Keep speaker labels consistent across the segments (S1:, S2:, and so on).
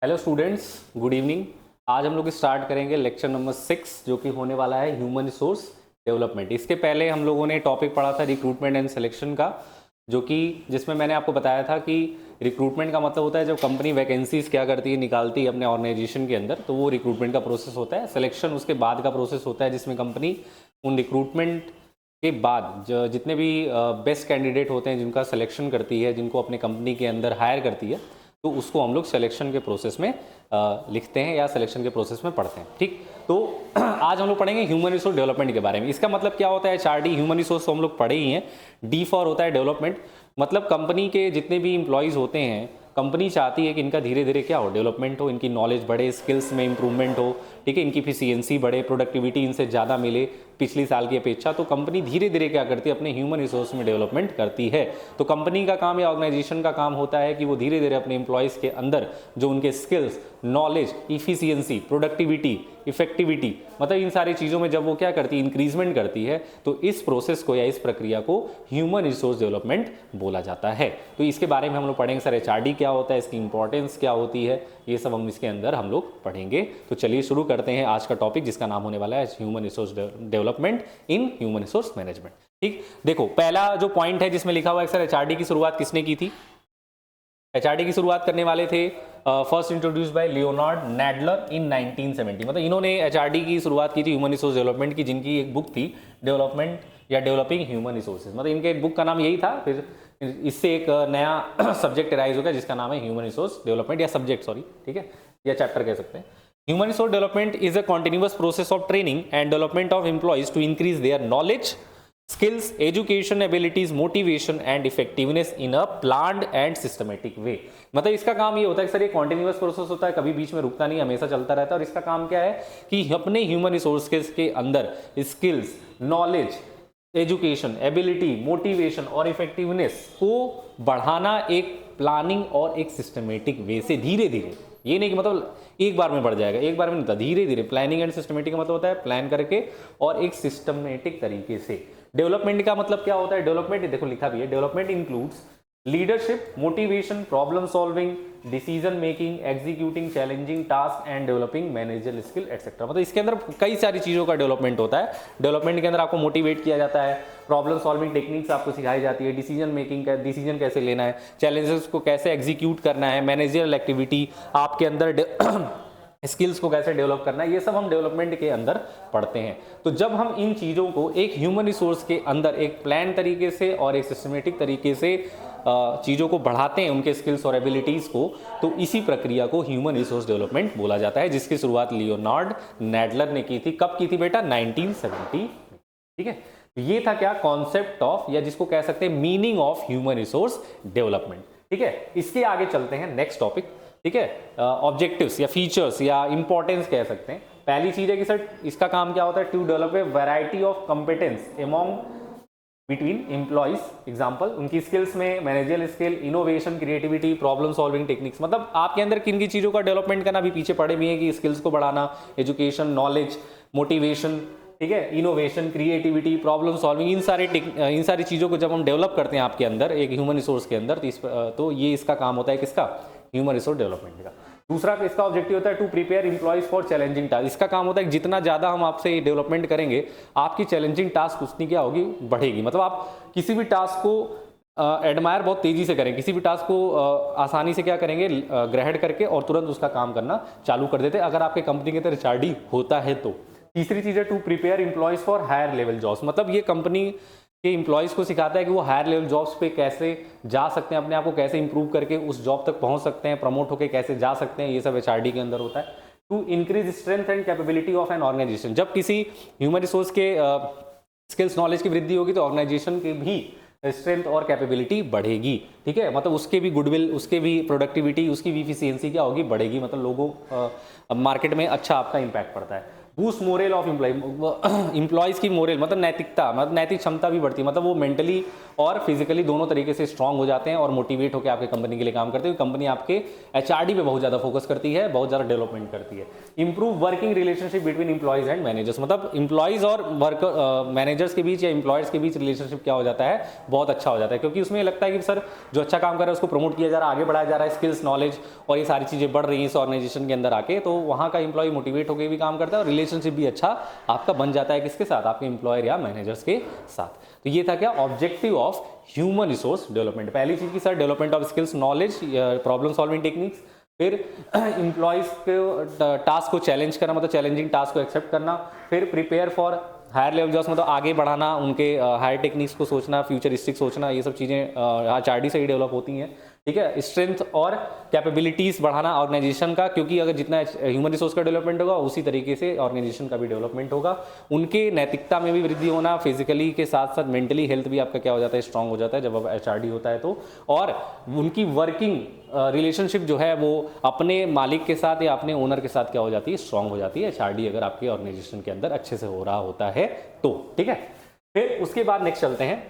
S1: Hello students, good evening. आज हम लोग स्टार्ट करेंगे लेक्चर नंबर 6 जो कि होने वाला है ह्यूमन रिसोर्स डेवलपमेंट। इसके पहले हम लोगों ने टॉपिक पढ़ा था रिक्रूटमेंट एंड सिलेक्शन का, जो कि जिसमें मैंने आपको बताया था कि रिक्रूटमेंट का मतलब होता है जब कंपनी वैकेंसीज क्या करती है, निकालती है अपने ऑर्गेनाइजेशन के अंदर, तो वो रिक्रूटमेंट का प्रोसेस होता है। सिलेक्शन उसके बाद का प्रोसेस होता है जिसमें कंपनी उन रिक्रूटमेंट के बाद जितने भी बेस्ट कैंडिडेट होते हैं जिनका सिलेक्शन करती है, जिनको अपने कंपनी के अंदर हायर करती है, तो उसको हम लोग सिलेक्शन के प्रोसेस में लिखते हैं या सिलेक्शन के प्रोसेस में पढ़ते हैं। ठीक, तो आज हम लोग पढ़ेंगे ह्यूमन रिसोर्स डेवलपमेंट के बारे में। इसका मतलब क्या होता है? एचआरडी ह्यूमन रिसोर्स तो हम लोग पढ़े ही हैं। डी फॉर होता है डेवलपमेंट, मतलब कंपनी के जितने भी इंप्लॉयज़ होते हैं, कंपनी चाहती है कि इनका धीरे धीरे क्या हो, डेवलपमेंट हो, इनकी नॉलेज बढ़े, स्किल्स में इंप्रूवमेंट हो, ठीक है, इनकी एफिशिएंसी बढ़े, प्रोडक्टिविटी इनसे ज़्यादा मिले पिछली साल की अपेक्षा। तो कंपनी धीरे धीरे क्या करती है, अपने ह्यूमन रिसोर्स में डेवलपमेंट करती है। तो कंपनी का काम या ऑर्गेनाइजेशन का काम होता है कि वो धीरे धीरे अपने एम्प्लॉयज़ के अंदर जो उनके skills, knowledge, efficiency, productivity, effectivity, मतलब इन सारी चीज़ों में जब वो क्या करती है, इंक्रीजमेंट करती है, तो इस प्रोसेस को या इस प्रक्रिया को ह्यूमन रिसोर्स डेवलपमेंट बोला जाता है। तो इसके बारे में हम लोग पढ़ेंगे। सर एचआरडी क्या होता है, इसकी इंपॉर्टेंस क्या होती है, ये सब हम इसके अंदर हम लोग पढ़ेंगे। तो चलिए शुरू करते हैं आज का टॉपिक, जिसका नाम होने वाला है human resource development in human resource management. ठीक, देखो पहला जो पॉइंट है जिसमें लिखा हुआ है, सर एचआरडी की शुरुआत किसने की थी? एचआरडी की शुरुआत करने वाले थे फर्स्ट इंट्रोड्यूस बाय लियोनार्ड नैडलर इन 1970। मतलब इन्होंने एचआरडी की शुरुआत की थी ह्यूमन रिसोर्स डेवलपमेंट की, जिनकी एक बुक थी डेवलपमेंट या डेवलपिंग ह्यूमन रिसोर्सेज। मतलब इनके बुक का नाम यही था। फिर इससे एक नया सब्जेक्ट राइज हो गया जिसका नाम है ह्यूमन रिसोर्स डेवलपमेंट, या सब्जेक्ट सॉरी, ठीक है, या चैप्टर कह सकते हैं। Human resource development is a continuous process of training and development of employees to increase their knowledge, skills, education, abilities, motivation and effectiveness in a planned and systematic way। मतलब इसका काम ये होता है कि सर ये कॉन्टिन्यूअस प्रोसेस होता है, कभी बीच में रुकता नहीं, हमेशा चलता रहता है। और इसका काम क्या है कि अपने ह्यूमन रिसोर्सेज के अंदर skills, knowledge, education, ability, motivation और इफेक्टिवनेस को बढ़ाना एक प्लानिंग और एक सिस्टमेटिक वे से, धीरे धीरे। ये नहीं कि मतलब एक बार में बढ़ जाएगा, एक बार में नहीं होता, धीरे धीरे। प्लानिंग एंड सिस्टमेटिक का मतलब होता है प्लान करके और एक सिस्टमेटिक तरीके से। डेवलपमेंट का मतलब क्या होता है? डेवलपमेंट देखो लिखा भी है, development includes leadership, motivation, problem solving, decision making, executing challenging task and developing manager skill etcetera. मतलब इसके अंदर कई सारी चीज़ों का डेवलपमेंट होता है। डेवलपमेंट के अंदर आपको मोटिवेट किया जाता है, प्रॉब्लम सॉल्विंग टेक्निक्स आपको सिखाई जाती है, डिसीजन मेकिंग का डिसीजन कैसे लेना है, चैलेंजेस को कैसे एग्जीक्यूट करना है, मैनेजरियल एक्टिविटी आपके अंदर स्किल्स को कैसे डेवलप करना है, ये सब हम डेवलपमेंट के अंदर पढ़ते हैं। तो जब हम इन चीज़ों को एक ह्यूमन रिसोर्स के अंदर एक प्लान तरीके से और एक सिस्टमेटिक तरीके से चीज़ों को बढ़ाते हैं, उनके स्किल्स और एबिलिटीज़ को, तो इसी प्रक्रिया को ह्यूमन रिसोर्स डेवलपमेंट बोला जाता है, जिसकी शुरुआत लियोनार्ड नैडलर ने की थी। कब की थी बेटा? 1970। ठीक है, ये था क्या? कॉन्सेप्ट ऑफ, या जिसको कह सकते हैं meaning of human resource development. ठीक है, इसके आगे चलते हैं नेक्स्ट टॉपिक। ठीक है, ऑब्जेक्टिव्स या फीचर्स या इंपॉर्टेंस कह सकते हैं। पहली चीज है कि सर इसका काम क्या होता है? To develop a variety of competence among between employees. Example, उनकी स्किल्स में managerial skill, innovation, creativity, problem solving techniques. मतलब आपके अंदर किन की चीजों का डेवलपमेंट करना, भी पीछे पड़े भी है कि स्किल्स को बढ़ाना, एजुकेशन, नॉलेज, मोटिवेशन, ठीक है, इनोवेशन, क्रिएटिविटी, प्रॉब्लम सॉल्विंग, इन सारी चीज़ों को जब हम डेवलप करते हैं आपके अंदर एक ह्यूमन रिसोर्स के अंदर, तो ये इसका काम होता है किसका? ह्यूमन रिसोर्स डेवलपमेंट का। दूसरा इसका ऑब्जेक्टिव होता है to prepare employees for challenging task. इसका काम होता है कि जितना ज़्यादा हम आपसे डेवलपमेंट करेंगे, आपकी चैलेंजिंग टास्क उतनी क्या होगी? बढ़ेगी। मतलब आप किसी भी टास्क को एडमायर बहुत तेजी से करें, किसी भी टास्क को आसानी से क्या करेंगे? ग्रहण करके और तुरंत उसका काम करना चालू कर देते, अगर आपके कंपनी के अंदर एचआरडी होता है तो। तीसरी चीज़ है to prepare employees for higher level jobs. मतलब ये कंपनी के एम्प्लॉइज़ को सिखाता है कि वो हायर लेवल जॉब्स पे कैसे जा सकते हैं, अपने आप को कैसे इंप्रूव करके उस जॉब तक पहुंच सकते हैं, प्रमोट होकर कैसे जा सकते हैं, ये सब एचआरडी के अंदर होता है। To increase strength and capability of an organisation. जब किसी ह्यूमन रिसोर्स के स्किल्स, नॉलेज की वृद्धि होगी तो ऑर्गेनाइजेशन की भी स्ट्रेंथ और कैपेबिलिटी बढ़ेगी। ठीक है, मतलब उसके भी गुडविल, उसके भी प्रोडक्टिविटी, उसकी भी इफिशियंसी क्या होगी? बढ़ेगी। मतलब लोगों मार्केट में अच्छा आपका इंपैक्ट पड़ता है। बूस्ट मोरल ऑफ एम्प्लॉयज़ की मोरल मतलब नैतिकता, मतलब नैतिक क्षमता भी बढ़ती है, मतलब वो मेंटली और फिजिकली दोनों तरीके से स्ट्रांग हो जाते हैं और मोटिवेट होकर आपके कंपनी के लिए काम करते हैं। कंपनी आपके एचआरडी पे बहुत ज़्यादा फोकस करती है, बहुत ज़्यादा डेवलपमेंट करती है। Improve working relationship between employees and managers, मतलब एम्प्लॉयज़ और वर्कर मैनेजर्स के बीच या एम्प्लॉयर्स के बीच रिलेशनशिप क्या हो जाता है, बहुत अच्छा हो जाता है, क्योंकि उसमें लगता है कि सर जो अच्छा काम कर रहा है उसको प्रमोट किया जा रहा है, आगे बढ़ाया जा रहा है, स्किल्स नॉलेज और ये सारी चीज़ें बढ़ रही हैं इस ऑर्गेनाइजेशन के अंदर आके, तो वहाँ का एम्प्लॉय मोटिवेट होकर भी काम करता है और रिलेशनशिप भी अच्छा आपका बन जाता है किसके साथ, आपके एम्प्लॉयर या मैनेजर्स के साथ। तो ये था क्या objective of human resource development. पहली चीज की sir development of skills knowledge, problem solving techniques, फिर एम्प्लॉयज के टास्क को चैलेंज करना, मतलब चैलेंजिंग टास्क को एक्सेप्ट करना, फिर prepare for higher level jobs, मतलब आगे बढ़ाना, उनके हायर टेक्निक्स को सोचना, फ्यूचरिस्टिक सोचना, ये सब चीज़ें एचआरडी से ही डेवलप होती हैं। ठीक है, स्ट्रेंथ और कैपेबिलिटीज बढ़ाना ऑर्गेनाइजेशन का, क्योंकि अगर जितना ह्यूमन रिसोर्स का डेवलपमेंट होगा उसी तरीके से ऑर्गेनाइजेशन का भी डेवलपमेंट होगा। उनके नैतिकता में भी वृद्धि होना, फिजिकली के साथ साथ मेंटली हेल्थ भी आपका क्या हो जाता है, स्ट्रांग हो जाता है जब आप एचआरडी होता है तो। और उनकी वर्किंग रिलेशनशिप जो है वो अपने मालिक के साथ या अपने ओनर के साथ क्या हो जाती है, स्ट्रांग हो जाती है एचआरडी अगर आपके ऑर्गेनाइजेशन के अंदर अच्छे से हो रहा होता है तो। ठीक है, फिर उसके बाद नेक्स्ट चलते हैं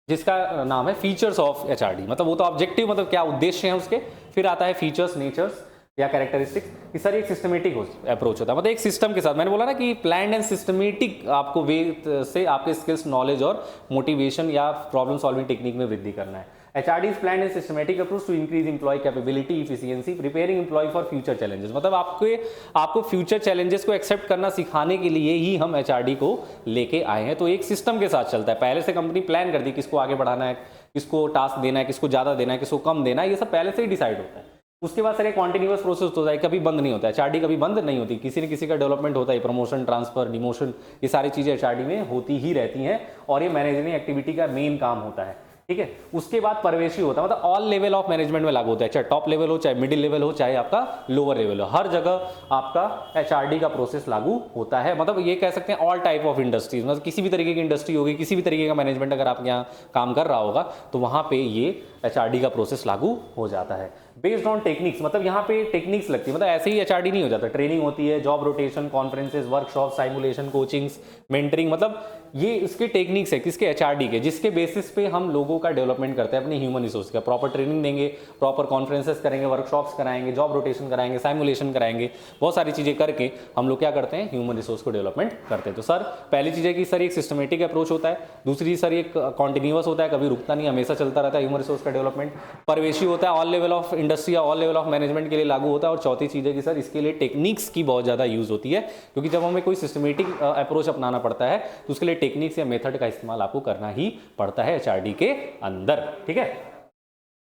S1: जिसका नाम है फीचर्स ऑफ एचआरडी, मतलब वो तो ऑब्जेक्टिव, मतलब क्या उद्देश्य है उसके। फिर आता है फीचर्स, नेचर्स या कैरेक्टरिस्टिक्स, कि सर एक सिस्टमेटिक अप्रोच होता है, मतलब एक सिस्टम के साथ, मैंने बोला ना कि प्लान एंड सिस्टमेटिक आपको वे से आपके स्किल्स नॉलेज और मोटिवेशन या प्रॉब्लम सॉल्विंग टेक्निक में वृद्धि करना है। HRD is planned and systematic approach to increase employee capability, efficiency, preparing employee for future challenges, मतलब आपको फ्यूचर चैलेंजेस को एक्सेप्ट करना सिखाने के लिए ही हम HRD को लेके आए हैं। तो एक सिस्टम के साथ चलता है, पहले से कंपनी प्लान कर दी किसको आगे बढ़ाना है, किसको टास्क देना है, किसको ज़्यादा देना है, किसको कम देना है, ये सब पहले से ही डिसाइड होता है। उसके बाद सर एक कॉन्टिन्यूअस प्रोसेस होता है, कभी बंद नहीं होता है, HRD कभी बंद नहीं होती, किसी न किसी का डेवलपमेंट होता है, प्रमोशन, ट्रांसफर, डिमोशन, ये सारी चीज़ें HRD में होती ही रहती हैं और ये मैनेजमेंट एक्टिविटी का मेन काम होता है। ठीक है, उसके बाद परवेशी होता है, मतलब ऑल लेवल ऑफ मैनेजमेंट में लागू होता है, चाहे टॉप लेवल हो, चाहे मिडिल लेवल हो, चाहे आपका लोअर लेवल हो, हर जगह आपका HRD का प्रोसेस लागू होता है। मतलब ये कह सकते हैं ऑल टाइप ऑफ इंडस्ट्रीज, मतलब किसी भी तरीके की इंडस्ट्री होगी, किसी भी तरीके का मैनेजमेंट अगर आप यहाँ काम कर रहा होगा तो वहाँ पे ये HRD का प्रोसेस लागू हो जाता है। बेस्ड ऑन टेक्निक्स, मतलब यहाँ पे टेक्निक्स लगती है, मतलब ऐसे ही HRD नहीं हो जाता, ट्रेनिंग होती है, job rotation, conferences, workshop, simulation, coachings, mentoring, मतलब ये इसके टेक्निक्स है किसके, HRD के, जिसके बेसिस पे हम लोगों का डेवलपमेंट करते हैं अपने ह्यूमन रिसोर्स का। प्रॉपर ट्रेनिंग देंगे, प्रॉपर कॉन्फ्रेंसेस करेंगे, वर्कशॉप्स कराएंगे, जॉब रोटेशन कराएंगे, साइमुलेशन कराएंगे, बहुत सारी चीज़ें करके हम लोग क्या करते हैं, ह्यूमन रिसोर्स को डेवलपमेंट करते हैं। तो सर पहली चीज़ है कि सर एक सिस्टमेटिक अप्रोच होता है, दूसरी सर एक कॉन्टिन्यूअस होता है, कभी रुकता नहीं, हमेशा चलता रहता है ह्यूमन रिसोर्स का डेवलपमेंट। परवेशी होता है, ऑल लेवल ऑफ इंडस्ट्री या ऑल लेवल ऑफ मैनेजमेंट के लिए लागू होता है। और चौथी चीज़ है कि सर इसके लिए टेक्निक्स की बहुत ज़्यादा यूज़ होती है, क्योंकि जब हमें कोई सिस्टमेटिक अप्रोच अपनाना पड़ता है तो उसके लिए टेक्निक्स या मेथड का इस्तेमाल आपको करना ही पड़ता है HRD के अंदर। ठीक है,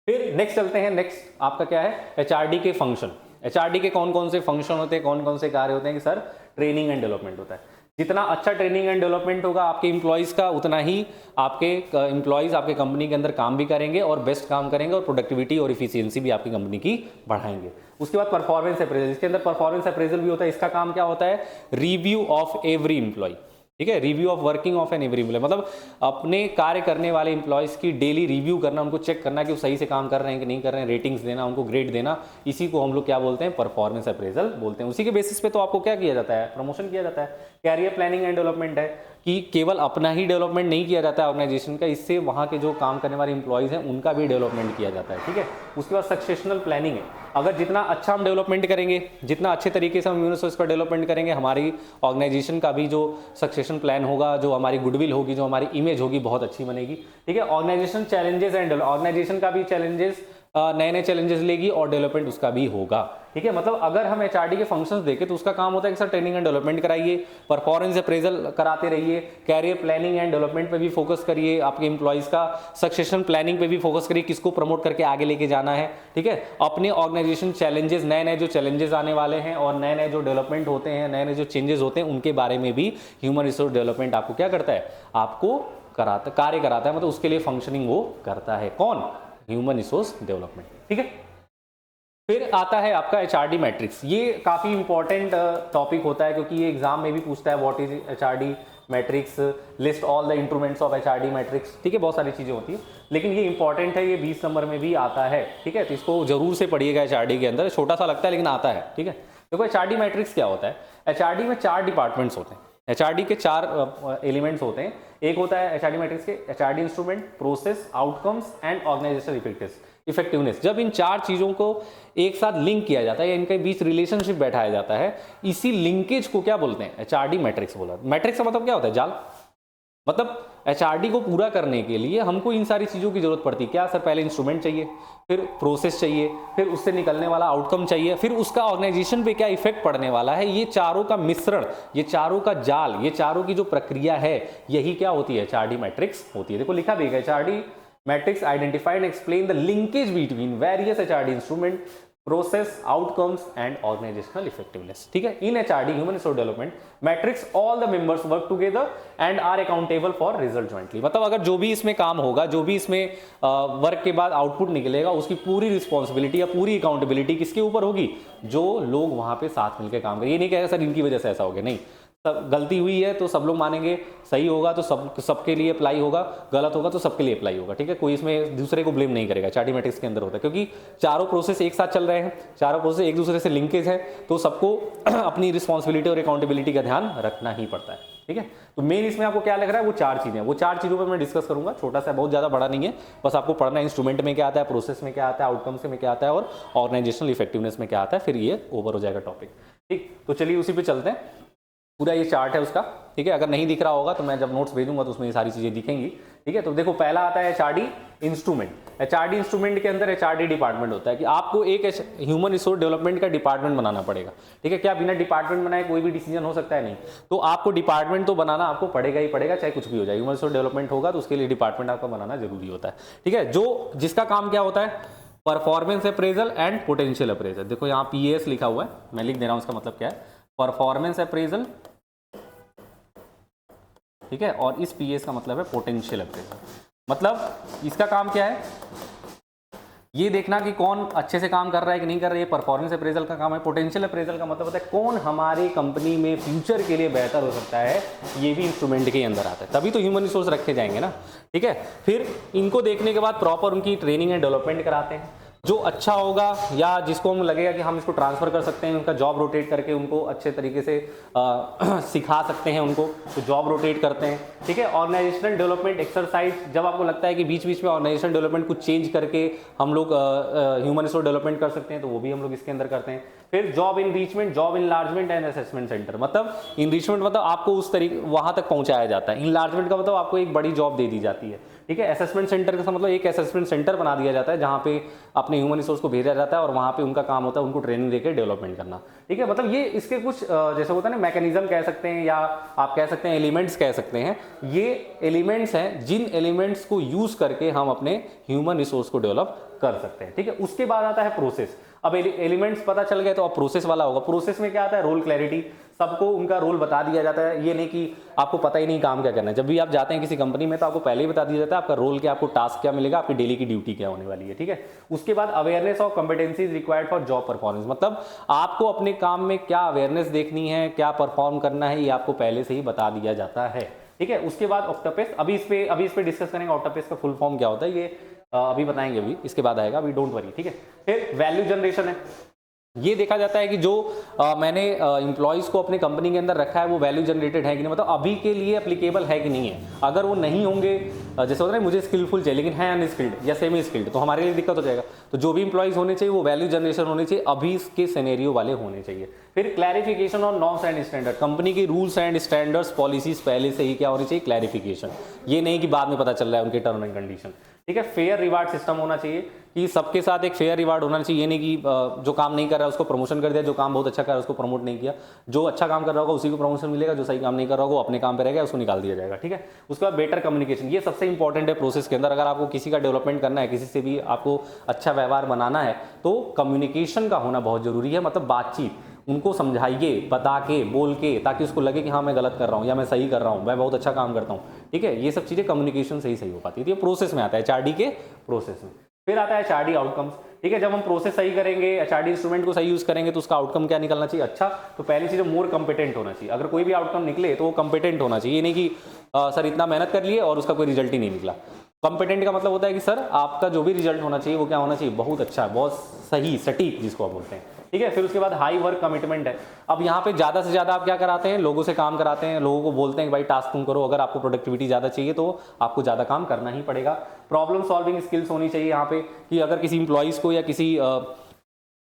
S1: फिर नेक्स्ट चलते हैं, नेक्स्ट आपका क्या है, HRD के फंक्शन। HRD के कौन कौन से फंक्शन होते हैं, कौन कौन से कार्य होते हैं कि सर ट्रेनिंग एंड डेवलपमेंट होता है। जितना अच्छा ट्रेनिंग एंड डेवलपमेंट होगा आपके एम्प्लॉयज़ का, उतना ही आपके एम्प्लॉयज़ आपके कंपनी के अंदर काम भी करेंगे और बेस्ट काम करेंगे और प्रोडक्टिविटी और इफिशियंसी भी आपकी कंपनी की बढ़ाएंगे। उसके बाद परफॉर्मेंस अप्रेजल, इसके अंदर परफॉर्मेंस अप्रेजल भी होता है। इसका काम क्या होता है, रिव्यू ऑफ एवरी एम्प्लॉय। ठीक है, review of working of an every employee, मतलब अपने कार्य करने वाले एम्प्लॉयज़ की डेली रिव्यू करना, उनको चेक करना कि वो सही से काम कर रहे हैं कि नहीं कर रहे हैं, रेटिंग्स देना, उनको ग्रेड देना, इसी को हम लोग क्या बोलते हैं, परफॉर्मेंस अप्रेजल बोलते हैं। उसी के बेसिस पे तो आपको क्या किया जाता है, प्रमोशन किया जाता है। कैरियर प्लानिंग एंड डेवलपमेंट है कि केवल अपना ही डेवलपमेंट नहीं किया जाता है ऑर्गेनाइजेशन का, इससे वहाँ के जो काम करने वाले एम्प्लॉयज़ हैं उनका भी डेवलपमेंट किया जाता है। ठीक है, उसके बाद सक्सेशनल प्लानिंग है, अगर जितना अच्छा हम डेवलपमेंट करेंगे, जितना अच्छे तरीके से हम ह्यूमन रिसोर्स का डेवलपमेंट करेंगे, हमारी ऑर्गेनाइजेशन का भी जो सक्सेशन प्लान होगा, जो हमारी गुडविल होगी, जो हमारी इमेज होगी, बहुत अच्छी बनेगी। ठीक है, ऑर्गेनाइजेशन चैलेंजेस एंड ऑर्गेनाइजेशन का भी चैलेंजेस, नए नए चैलेंजेस लेगी और डेवलपमेंट उसका भी होगा। ठीक है, मतलब अगर हम HRD के फंक्शंस देखें तो उसका काम होता है कि सर ट्रेनिंग एंड डेवलपमेंट कराइए, परफॉर्मेंस अप्रेजल कराते रहिए, कैरियर प्लानिंग एंड डेवलपमेंट पे भी फोकस करिए, आपके एम्प्लॉयज़ का सक्सेशन प्लानिंग पे भी फोकस करिए, किसको प्रमोट करके आगे लेके जाना है। ठीक है, अपने ऑर्गेनाइजेशन चैलेंजेस, नए नए जो चैलेंजेस आने वाले हैं और नए नए जो डेवलपमेंट होते हैं, नए नए जो चेंजेस होते हैं, उनके बारे में भी ह्यूमन रिसोर्स डेवलपमेंट आपको क्या करता है, आपको कार्य कराता है, मतलब उसके लिए फंक्शनिंग वो करता है। कौन, ह्यूमन रिसोर्स डेवलपमेंट। ठीक है, फिर आता है आपका HRD मैट्रिक्स। ये काफ़ी इंपॉर्टेंट टॉपिक होता है क्योंकि ये एग्जाम में भी पूछता है, what is HRD matrix, list all the instruments of HRD matrix. ठीक है, बहुत सारी चीज़ें होती है, लेकिन ये इंपॉर्टेंट है, ये 20 नंबर में भी आता है। ठीक है, तो इसको जरूर से पढ़िएगा, HRD के अंदर छोटा सा लगता है लेकिन आता है। ठीक है, देखो HRD मैट्रिक्स क्या होता है, एचआरडी में 4 डिपार्टमेंट्स होते हैं। एचआरडी के 4 एलिमेंट्स होते हैं। एक होता है एचआरडी मैट्रिक्स के HRD instrument, process, outcomes and organisational effectiveness. जब इन 4 चीज़ों को एक साथ लिंक किया जाता है या इनके बीच रिलेशनशिप बैठाया जाता है, इसी लिंकेज को क्या बोलते हैं? एचआरडी मैट्रिक्स बोला। मैट्रिक्स का मतलब क्या होता है? जाल। मतलब एचआरडी को पूरा करने के लिए हमको इन सारी चीज़ों की जरूरत पड़ती है। क्या सर? पहले इंस्ट्रूमेंट चाहिए, फिर प्रोसेस चाहिए, फिर उससे निकलने वाला आउटकम चाहिए, फिर उसका ऑर्गेनाइजेशन पे क्या इफेक्ट पड़ने वाला है। ये चारों का मिश्रण, ये चारों का जाल, ये चारों की जो प्रक्रिया है, यही क्या होती है? एचआरडी मैट्रिक्स होती है। देखो लिखा भी है, HRD matrix identify and explain the linkage between various HRD instrument, process, outcomes and organisational effectiveness. ठीक है, in HRD human resource development matrix all the members work together and are accountable for result jointly. मतलब अगर जो भी इसमें काम होगा, जो भी इसमें वर्क के बाद आउटपुट निकलेगा, उसकी पूरी रिस्पॉन्सिबिलिटी या पूरी अकाउंटेबिलिटी किसके ऊपर होगी? जो लोग वहां पे साथ मिलकर काम करें। ये नहीं कहेगा सर इनकी वजह से ऐसा हो गया, नहीं। गलती हुई है तो सब लोग मानेंगे, सही होगा तो सबके लिए अप्लाई होगा, गलत होगा तो सबके लिए अप्लाई होगा। ठीक है, कोई इसमें दूसरे को ब्लेम नहीं करेगा। एचआरडी मैट्रिक्स के अंदर होता है, क्योंकि चारों प्रोसेस एक साथ चल रहे हैं, चारों प्रोसेस एक दूसरे से लिंकेज है, तो सबको अपनी रिस्पॉन्सिबिलिटी और अकाउंटेबिलिटी का ध्यान रखना ही पड़ता है। ठीक है, तो मेन इसमें आपको क्या लग रहा है? वो 4 चीजें, वो 4 चीजों पर मैं डिस्कस करूंगा। छोटा सा, बहुत ज्यादा बड़ा नहीं है, बस आपको पढ़ना है इंस्ट्रूमेंट में क्या आता है, प्रोसेस में क्या आता है, आउटकम्स में क्या आता है और ऑर्गेनाइजेशनल इफेक्टिवनेस में क्या आता है, फिर ये ओवर हो जाएगा टॉपिक। ठीक, तो चलिए उसी पे चलते हैं। पूरा ये चार्ट है उसका। ठीक है, अगर नहीं दिख रहा होगा तो मैं जब नोट्स भेजूंगा तो उसमें ये सारी चीजें दिखेंगी। ठीक है, तो देखो पहला आता है एचआरडी इंस्ट्रूमेंट। एचआरडी इंस्ट्रूमेंट के अंदर एचआरडी डिपार्टमेंट होता है कि आपको एक ह्यूमन रिसोर्स डेवलपमेंट का डिपार्टमेंट बनाना पड़ेगा। ठीक है, क्या बिना डिपार्टमेंट बनाए कोई भी डिसीजन हो सकता है? नहीं। तो आपको डिपार्टमेंट तो बनाना आपको पड़ेगा ही पड़ेगा, चाहे कुछ भी हो जाए। ह्यूमन रिसोर्स डेवलपमेंट होगा तो उसके लिए डिपार्टमेंट आपका बनाना जरूरी होता है। ठीक है, जो जिसका काम क्या होता है? Performance appraisal and potential appraisal. देखो यहाँ पीएस लिखा हुआ है, मैं लिख दे रहा हूँ, उसका मतलब क्या है? Performance appraisal. ठीक है, और इस पीएस का मतलब है पोटेंशियल अप्रेजल। मतलब इसका काम क्या है? ये देखना कि कौन अच्छे से काम कर रहा है कि नहीं कर रहा है। परफॉर्मेंस अप्रेजल का काम है। पोटेंशियल अप्रेजल का मतलब होता है कौन हमारी कंपनी में फ्यूचर के लिए बेहतर हो सकता है। ये भी इंस्ट्रूमेंट के अंदर आता है, तभी तो ह्यूमन रिसोर्स रखे जाएंगे ना। ठीक है, फिर इनको देखने के बाद प्रॉपर उनकी ट्रेनिंग एंड डेवलपमेंट कराते हैं। जो अच्छा होगा या जिसको हम लगेगा कि हम इसको ट्रांसफर कर सकते हैं, उनका जॉब रोटेट करके उनको अच्छे तरीके से सिखा सकते हैं उनको, तो जॉब रोटेट करते हैं। ठीक है, ऑर्गेनाइजेशनल डेवलपमेंट एक्सरसाइज, जब आपको लगता है कि बीच बीच में ऑर्गेनाइजेशनल डेवलपमेंट कुछ चेंज करके हम लोग ह्यूमन रिसोर्स डेवलपमेंट कर सकते हैं, तो वो भी हम लोग इसके अंदर करते हैं। फिर job enrichment, job enlargement and assessment centre. मतलब इनरीचमेंट मतलब आपको उस तरीके वहां तक पहुंचाया जाता है। इनलार्जमेंट का मतलब आपको एक बड़ी जॉब दे दी जाती है। ठीक है, असेसमेंट सेंटर का मतलब एक असेसमेंट सेंटर बना दिया जाता है जहां पे अपने ह्यूमन रिसोर्स को भेजा जाता है और वहां पे उनका काम होता है उनको ट्रेनिंग देकर डेवलपमेंट करना। ठीक है, मतलब ये इसके कुछ जैसे होता है ना, मैकेनिज्म कह सकते हैं या आप कह सकते हैं एलिमेंट्स कह सकते हैं। ये एलिमेंट्स हैं जिन एलिमेंट्स को यूज करके हम अपने ह्यूमन रिसोर्स को डेवलप कर सकते हैं। ठीक है, उसके बाद आता है प्रोसेस। अब एलिमेंट्स पता चल गए तो अब प्रोसेस वाला होगा। प्रोसेस में क्या आता है? रोल क्लैरिटी, सबको उनका रोल बता दिया जाता है। ये नहीं कि आपको पता ही नहीं काम क्या करना है। जब भी आप जाते हैं किसी कंपनी में तो आपको पहले ही बता दिया जाता है आपका रोल क्या, आपको टास्क क्या मिलेगा, आपकी डेली की ड्यूटी क्या होने वाली है। ठीक है, उसके बाद awareness of competencies required for job performance. मतलब आपको अपने काम में क्या अवेयरनेस देखनी है, क्या परफॉर्म करना है, ये आपको पहले से ही बता दिया जाता है। ठीक है, उसके बाद ऑक्टोपस, अभी इस पे डिस्कस करेंगे ऑक्टोपस का फुल फॉर्म क्या होता है, ये अभी बताएंगे, अभी इसके बाद आएगा, अभी डोंट वरी। ठीक है, फिर वैल्यू जनरेशन है। ये देखा जाता है कि जो मैंने एम्प्लॉयज़ को अपने कंपनी के अंदर रखा है वो वैल्यू जनरेटेड है कि नहीं, मतलब अभी के लिए एप्लीकेबल है कि नहीं है। अगर वो नहीं होंगे, जैसे होता है मुझे स्किलफुल चाहिए लेकिन है अनस्किल्ड या सेमी स्किल्ड, तो हमारे लिए दिक्कत हो जाएगा। तो जो भी एम्प्लॉयज़ होने चाहिए वो वैल्यू जनरेशन होने चाहिए, अभी इसके सिनेरियो वाले होने चाहिए। फिर clarification on norms and standard, company की रूल्स एंड स्टैंडर्ड्स पॉलिसीज पहले से ही क्या होनी चाहिए, क्लैरिफिकेशन। ये नहीं कि बाद में पता चल रहा है उनके टर्म एंड कंडीशन। ठीक है, फेयर रिवार्ड सिस्टम होना चाहिए कि सबके साथ एक फेयर रिवार्ड होना चाहिए। ये नहीं कि जो काम नहीं कर रहा है उसको प्रमोशन कर दिया, जो काम बहुत अच्छा कर रहा है उसको प्रमोट नहीं किया। जो अच्छा काम कर रहा होगा उसी को प्रमोशन मिलेगा, जो सही काम नहीं कर रहा होगा वो अपने काम पे रहेगा, उसको निकाल दिया जाएगा। ठीक है, उसके बाद बेटर कम्युनिकेशन, ये सबसे इंपॉर्टेंट है प्रोसेस के अंदर। अगर आपको किसी का डेवलपमेंट करना है, किसी से भी आपको अच्छा व्यवहार बनाना है तो कम्युनिकेशन का होना बहुत जरूरी है। मतलब बातचीत, उनको समझाइए, बता के, बोल के, ताकि उसको लगे कि हाँ मैं गलत कर रहा हूँ या मैं सही कर रहा हूँ, मैं बहुत अच्छा काम करता हूँ। ठीक है, ये सब चीज़ें कम्युनिकेशन से ही सही हो पाती है। ये प्रोसेस में आता है, एचआरडी के प्रोसेस में। फिर आता है एचआरडी आउटकम्स। ठीक है, जब हम प्रोसेस सही करेंगे, एचआरडी इंस्ट्रूमेंट को सही यूज करेंगे तो उसका आउटकम क्या निकलना चाहिए, अच्छा। तो पहली चीज़ मोर कंपिटेंट होना चाहिए। अगर कोई भी आउटकम निकले तो वो कंपिटेंट होना चाहिए। ये नहीं कि सर इतना मेहनत कर लिए और उसका कोई रिजल्ट ही नहीं निकला। कंपिटेंट का मतलब होता है कि सर आपका जो भी रिजल्ट होना चाहिए वो क्या होना चाहिए, बहुत अच्छा, बहुत सही, सटीक जिसको आप बोलते हैं। ठीक है। फिर उसके बाद हाई वर्क कमिटमेंट है। अब यहाँ पे ज़्यादा से ज़्यादा आप क्या कराते हैं, लोगों से काम कराते हैं, लोगों को बोलते हैं कि भाई टास्क तुम करो, अगर आपको प्रोडक्टिविटी ज़्यादा चाहिए तो आपको ज़्यादा काम करना ही पड़ेगा। प्रॉब्लम सॉल्विंग स्किल्स होनी चाहिए यहाँ पे, कि अगर किसी इंप्लॉइज़ को या किसी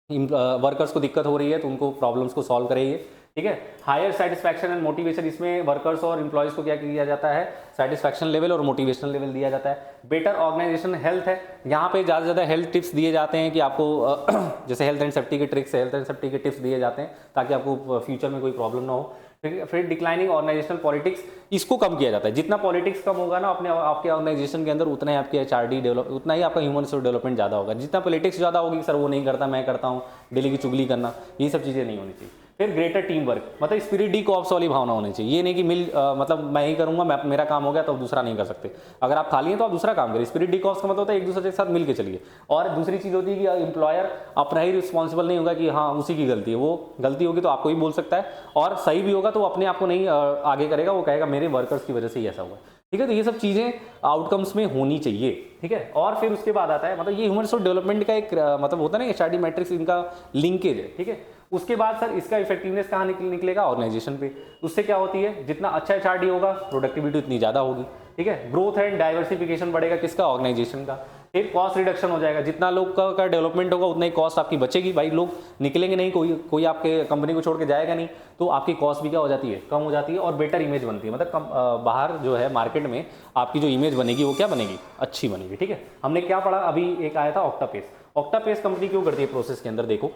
S1: वर्कर्स को दिक्कत हो रही है तो उनको प्रॉब्लम्स को सॉल्व करेंगे, ठीक है। हायर सेटिस्फैक्शन एंड मोटिवेशन, इसमें वर्कर्स और इंप्लॉइज को क्या किया जाता है, सेटिस्फैक्शन लेवल और मोटिवेशन लेवल दिया जाता है। बेटर ऑर्गेनाइजेशन हेल्थ है, यहाँ पे ज़्यादा से ज़्यादा हेल्थ टिप्स दिए जाते हैं कि आपको जैसे हेल्थ एंड सेफ्टी के ट्रिक्स, हेल्थ एंड सेफ्टी के टिप्स दिए जाते हैं ताकि आपको फ्यूचर में कोई प्रॉब्लम ना हो। फिर डिक्लाइनिंग ऑर्गेनाइजेशनल पॉलिटिक्स, इसको कम किया जाता है। जितना पॉलिटिक्स कम होगा ना अपने आपके ऑर्गेनाइजेशन के अंदर, उतना ही आपकी एचआरडी डेवलप, उतना ही आपका ह्यूमन रिसोर्स डेवलपमेंट ज़्यादा होगा। जितना पॉलिटिक्स ज़्यादा होगी, सर वो नहीं करता मैं करता हूँ, डेली की चुगली करना, ये सब चीज़ें नहीं होनी चाहिए। फिर ग्रेटर टीम वर्क, मतलब स्पिरिट डी कॉप्स वाली भावना होनी चाहिए। ये नहीं कि मतलब मैं ही करूंगा, मैं मेरा काम हो गया तो दूसरा नहीं कर सकते। अगर आप खाली हैं तो आप दूसरा काम करिए। स्पिरिट डी कॉप्स का मतलब होता है एक दूसरे के साथ मिल के चलिए। और दूसरी चीज़ होती है कि एम्प्लॉयर अपना ही रिस्पॉन्सिबल नहीं होगा कि हाँ उसी की गलती है, वो गलती होगी तो आपको ही बोल सकता है, और सही भी होगा तो अपने आप को नहीं आगे करेगा, वो कहेगा मेरे वर्कर्स की वजह से ही ऐसा हुआ, ठीक है। तो ये सब चीज़ें आउटकम्स में होनी चाहिए, ठीक है। और फिर उसके बाद आता है, मतलब ये ह्यूमन रिसोर्स डेवलपमेंट का एक मतलब होता है ना, एचआरडी मैट्रिक्स, इनका लिंकेज है, ठीक है। उसके बाद सर इसका इफेक्टिवनेस कहाँ निकलेगा, ऑर्गेनाइजेशन पे। उससे क्या होती है, जितना अच्छा एचआरडी होगा प्रोडक्टिविटी उतनी ज़्यादा होगी, ठीक है। ग्रोथ एंड डाइवर्सिफिकेशन बढ़ेगा, किसका, ऑर्गेनाइजेशन का। फिर कॉस्ट रिडक्शन हो जाएगा, जितना लोग का डेवलपमेंट होगा उतना ही कॉस्ट आपकी बचेगी। भाई लोग निकलेंगे नहीं, कोई आपके कंपनी को छोड़ के जाएगा नहीं, तो आपकी कॉस्ट भी क्या हो जाती है, कम हो जाती है, और बेटर इमेज बनती है। मतलब बाहर जो है मार्केट में आपकी जो इमेज बनेगी वो क्या बनेगी, अच्छी बनेगी, ठीक है। हमने क्या पढ़ा, अभी एक आया था ऑक्टापेस। ऑक्टापेस कंपनी क्यों करती है प्रोसेस के अंदर, देखो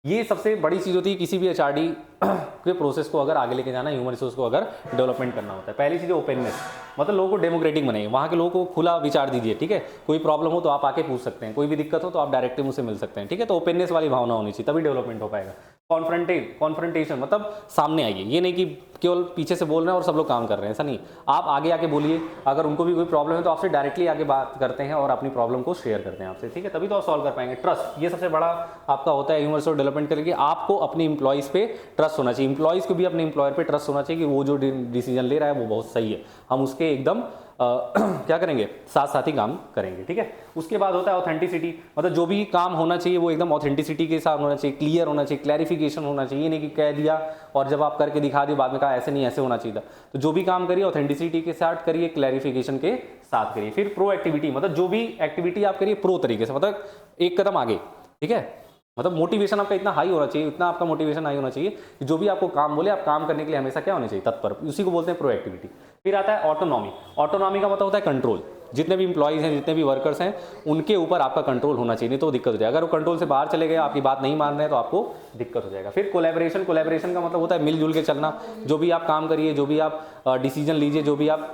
S1: ये सबसे बड़ी चीज़ होती है किसी भी एचआरडी के प्रोसेस को अगर आगे लेके जाना, ह्यूमन रिसोर्स को अगर डेवलपमेंट करना होता है। पहली चीज़ ओपननेस, मतलब लोगों को डेमोक्रेटिक बनाइए, वहाँ के लोगों को खुला विचार दीजिए, ठीक है। कोई प्रॉब्लम हो तो आप आके पूछ सकते हैं, कोई भी दिक्कत हो तो आप डायरेक्टली मुझसे मिल सकते हैं, ठीक है। तो ओपननेस वाली भावना होनी चाहिए, तभी डेवलपमेंट हो पाएगा। कॉन्फ्रंटेशन, मतलब सामने आइए, ये नहीं कि केवल पीछे से बोल रहे हैं और सब लोग काम कर रहे हैं, ऐसा नहीं। आप आगे आके बोलिए, अगर उनको भी कोई प्रॉब्लम है तो आपसे डायरेक्टली आगे बात करते हैं और अपनी प्रॉब्लम को शेयर करते हैं आपसे, ठीक है, तभी तो आप सॉल्व कर पाएंगे। ट्रस्ट, ये सबसे बड़ा आपका होता है ह्यूमन रिसोर्स डेवलपमेंट करके, आपको अपने इंप्लॉइज़ पे ट्रस्ट होना चाहिए, इंप्लॉइज़ को भी अपने इंप्लॉयर पे ट्रस्ट होना चाहिए कि वो जो डिसीजन ले रहा है वो बहुत सही है, हम उसके एकदम क्या करेंगे, साथ साथ ही काम करेंगे, ठीक है। उसके बाद होता है ऑथेंटिसिटी, मतलब जो भी काम होना चाहिए वो एकदम ऑथेंटिसिटी के साथ होना चाहिए, क्लियर होना चाहिए, क्लैरिफिकेशन होना चाहिए, नहीं कि कह दिया और जब आप करके दिखा दिए बाद में कहा ऐसे नहीं ऐसे होना चाहिए था। तो जो भी काम करिए ऑथेंटिसिटी के साथ करिए, क्लैरिफिकेशन के साथ करिए। फिर प्रो एक्टिविटी, मतलब जो भी एक्टिविटी आप करिए प्रो तरीके से, मतलब एक कदम आगे, ठीक है। मतलब मोटिवेशन आपका इतना हाई होना चाहिए, इतना आपका मोटिवेशन हाई होना चाहिए कि जो भी आपको काम बोले आप काम करने के लिए हमेशा क्या होने चाहिए, तत्पर, उसी को बोलते हैं प्रोएक्टिविटी। फिर आता है ऑटोनॉमी। ऑटोनॉमी का मतलब होता है कंट्रोल, जितने भी इंप्लॉइज हैं, जितने भी वर्कर्स हैं, उनके ऊपर आपका कंट्रोल होना चाहिए, नहीं तो दिक्कत हो जाएगा। अगर वो कंट्रोल से बाहर चले गए, आपकी बात नहीं मान रहे हैं तो आपको दिक्कत हो जाएगा। फिर कोलैबोरेशन, कोलैबोरेशन का मतलब होता है मिलजुल के चलना, जो भी आप काम करिए, जो भी आप डिसीजन लीजिए, जो भी आप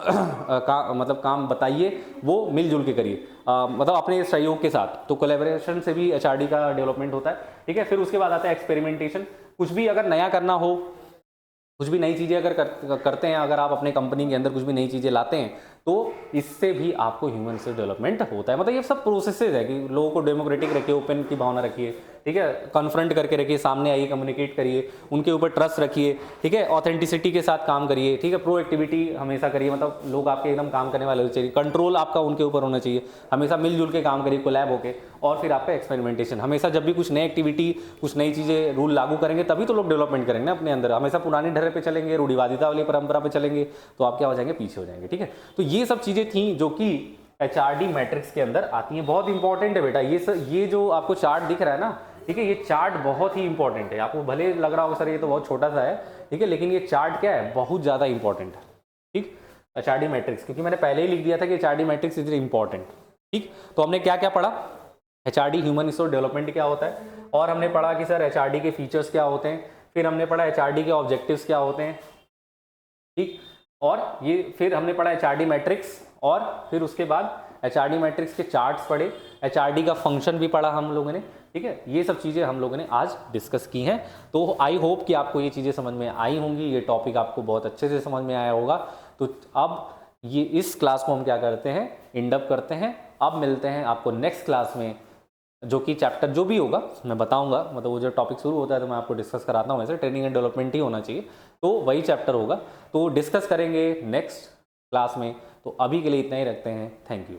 S1: मतलब काम बताइए वो मिलजुल के करिए, मतलब अपने सहयोग के साथ। तो कोलैबोरेशन से भी एचआरडी का डेवलपमेंट होता है, ठीक है। फिर उसके बाद आता है एक्सपेरिमेंटेशन, कुछ भी अगर नया करना हो, कुछ भी नई चीज़ें अगर करते हैं, अगर आप अपने कंपनी के अंदर कुछ भी नई चीज़ें लाते हैं तो इससे भी आपको ह्यूमन रिसोर्स डेवलपमेंट होता है। मतलब ये सब प्रोसेसेस है कि लोगों को डेमोक्रेटिक रखिए, ओपन की भावना रखिए, ठीक है, कन्फ्रंट करके रखिए, सामने आइए, कम्युनिकेट करिए, उनके ऊपर ट्रस्ट रखिए, ठीक है, ऑथेंटिसिटी के साथ काम करिए, ठीक है, प्रो एक्टिविटी हमेशा करिए, मतलब लोग आपके एकदम काम करने वाले होने चाहिए, कंट्रोल आपका उनके ऊपर होना चाहिए, हमेशा मिलजुल के काम करिए, कोलैब होके। और फिर आपका एक्सपेरिमेंटेशन, हमेशा जब भी कुछ नई एक्टिविटी, कुछ नई चीज़ें, रूल लागू करेंगे तभी तो लोग डेवलपमेंट करेंगे ना अपने अंदर। हमेशा पुरानी ढर्रे पे चलेंगे, रूढ़िवादिता वाली परंपरा पे चलेंगे तो आप क्या हो जाएंगे, पीछे हो जाएंगे, ठीक है। तो ये सब चीज़ें थी जो कि एचआरडी मैट्रिक्स के अंदर आती हैं, बहुत इंपॉर्टेंट है बेटा। ये जो आपको चार्ट दिख रहा है ना, ठीक है, ये चार्ट बहुत ही इंपॉर्टेंट है। आपको भले लग रहा होगा सर ये तो बहुत छोटा सा है, ठीक है, लेकिन ये चार्ट क्या है, बहुत ज़्यादा इंपॉर्टेंट है, ठीक, एचआरडी मैट्रिक्स, क्योंकि मैंने पहले ही लिख दिया था कि एचआरडी मैट्रिक्स इज इंपॉर्टेंट, ठीक। तो हमने क्या क्या पढ़ा, एचआरडी ह्यूमन रिसोर्स डेवलपमेंट क्या होता है, और हमने पढ़ा कि सर एचआरडी के फीचर्स क्या होते हैं, फिर हमने पढ़ा एचआरडी के ऑब्जेक्टिव्स क्या होते हैं, ठीक, और ये फिर हमने पढ़ा एचआरडी मैट्रिक्स, और फिर उसके बाद एचआरडी मैट्रिक्स के चार्ट्स पढ़े, एचआरडी का फंक्शन भी पढ़ा हम लोगों ने, ठीक है। ये सब चीज़ें हम लोगों ने आज डिस्कस की हैं। तो आई होप कि आपको ये चीज़ें समझ में आई होंगी, ये टॉपिक आपको बहुत अच्छे से समझ में आया होगा। तो अब ये इस क्लास को हम क्या करते हैं, एंड अप करते हैं। अब मिलते हैं आपको नेक्स्ट क्लास में, जो कि चैप्टर जो भी होगा मैं बताऊंगा, मतलब वो जो टॉपिक शुरू होता है तो मैं आपको डिस्कस कराता हूँ, वैसे ट्रेनिंग एंड डेवलपमेंट ही होना चाहिए, तो वही चैप्टर होगा, तो डिस्कस करेंगे नेक्स्ट क्लास में। तो अभी के लिए इतना ही रखते हैं, थैंक यू।